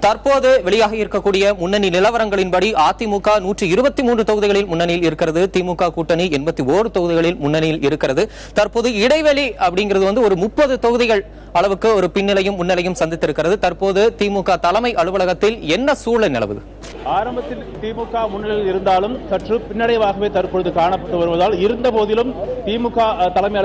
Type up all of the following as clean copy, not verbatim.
தற்போது வெளியாக இருக்கக்கூடிய முன்னணி நிலவரங்களின்படி அதிமுக 123 தொகுதிகளில் முன்னணியில் இருக்கிறது. திமுக கூட்டணி 81 தொகுதிகளில் முன்னணியில் இருக்கிறது. தற்போது இடைவெளி அப்படிங்கிறது ஒரு 30 தொகுதிகள் அளவுக்கு ஒரு பின்னிலையும் முன்னிலையும் சந்தித்திருக்கிறது. தற்போது திமுக தலைமை அலுவலகத்தில் என்ன சூழல் நிலவுது? ஆரம்பத்தில் திமுக முன்னிலையில் இருந்தாலும் சற்று பின்னடைவாகவே தற்பொழுது காணப்பட்டு வருவதால் இருந்த போதிலும் திமுக தலைமை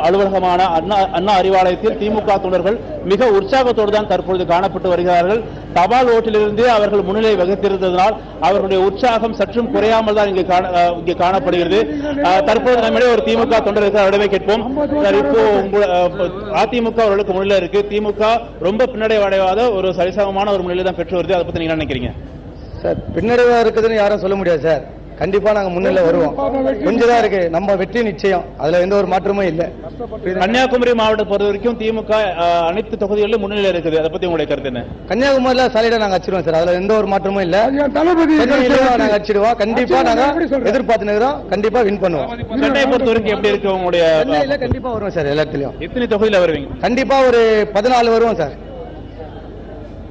அலுவலகமான அண்ணா அறிவாலயத்தில் திமுக தொண்டர்கள் மிக உற்சாகத்தோடு தான் தற்பொழுது காணப்பட்டு வருகிறார்கள். தபால் ஓட்டிலிருந்து அவர்கள் முன்னிலை வகித்திருந்ததனால் அவர்களுடைய உற்சாகம் சற்றும் குறையாமல் தான் இங்கே காணப்படுகிறது. தற்போது நம்மிடையே ஒரு திமுக தொண்டர் இருக்கிற கேட்போம். இப்போ அதிமுக அவர்களுக்கு முன்னிலை இருக்கு, திமுக ரொம்ப பின்னடைவடையாத ஒரு சரிசமமான ஒரு முன்னிலை தான் பெற்று வருது. அதை பத்தி நீங்க என்ன நினைக்கிறீங்க சார்? பின்னடைவா இருக்குதுன்னு யாரும் சொல்ல முடியாது சார். கண்டிப்பா நாங்க முன்னிலை வருவோம். கொஞ்சம் தான் இருக்கு, நம்ம வெற்றி நிச்சயம், அதுல எந்த ஒரு மாற்றமும் இல்ல. கன்னியாகுமரி மாவட்டத்தை பொறுத்த வரைக்கும் திமுக அனைத்து தொகுதிகளிலும் முன்னிலை இருக்குது. அதை பத்தி உங்களுடைய கருத்து என்ன? கன்னியாகுமரியில சாலிடா நாங்க அடிச்சிடுவோம் சார், அதுல எந்த ஒரு மாற்றமும் இல்ல. நாங்க அடிச்சிடுவோம், கண்டிப்பா நாங்க எதிர்பார்த்து நிக்கிறோம், கண்டிப்பா வின் பண்ணுவோம். சென்னையை பொறுத்த வரைக்கும் எப்படி இருக்கு உங்களுடைய? கண்டிப்பா வருவோம் சார், எல்லாத்திலயும். எத்தனை தொகுதியில வருவீங்க? கண்டிப்பா ஒரு 14 வருவோம் சார்.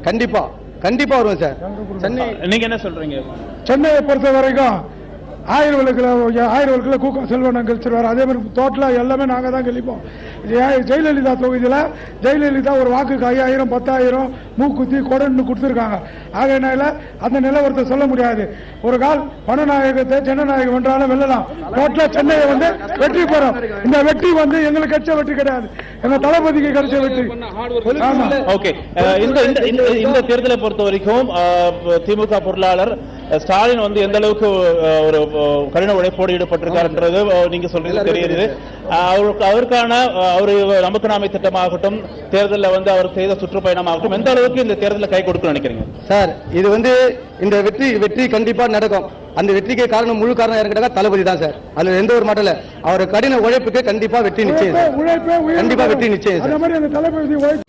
கண்டிப்பா கண்டிப்பா வருவோம் சார். சென்னை நீங்க என்ன சொல்றீங்க? சென்னையை பொறுத்த வரைக்கும் 1000 விளக்குல கூக்கம் செல்வன் கழிச்சிருவார். அதே மாதிரி டோட்டலா எல்லாமே நாங்க தான் கழிப்போம். ஜெயலலிதா தொகுதியில ஜெயலலிதா ஒரு வாக்குக்கு 5000 10,000 மூக்குத்தி கொடன்னு கொடுத்திருக்காங்க. ஆகையினால அந்த நிலவரத்தை சொல்ல முடியாது. ஒரு கால் பணநாயகத்தை ஜனநாயகம் வென்றாலும் வெல்லலாம். டோட்டலா சென்னையை வெற்றி பெறும். இந்த வெற்றி எங்களுக்கு கிடைச்ச வெற்றி கிடையாது, எங்க தளபதிக்கு கிடைச்ச வெற்றி. ஓகே, இந்த தேர்தலை பொறுத்த வரைக்கும் திமுக பொருளாளர் ஸ்டாலின் எந்த அளவுக்கு ஒரு கடின உழைப்போடு ஈடுபட்டிருக்காருன்றது நீங்க சொல்றது தெரியுது. அவருக்கான நமக்கு நாமே திட்டமாகட்டும், தேர்தலில் அவர் செய்த சுற்றுப்பயணமாகட்டும், எந்த அளவுக்கு இந்த தேர்தலில் கை கொடுக்கும் நினைக்கிறீங்க சார்? இது இந்த வெற்றி கண்டிப்பா நடக்கும். அந்த வெற்றிக்கு காரணம், முழு காரணம் யாருக்கிட்ட தளபதி தான் சார். அதுல எந்த ஒரு மாற்றம் இல்ல. அவர் கடின உழைப்புக்கு கண்டிப்பா வெற்றி நிச்சயம், கண்டிப்பா வெற்றி நிச்சயம்.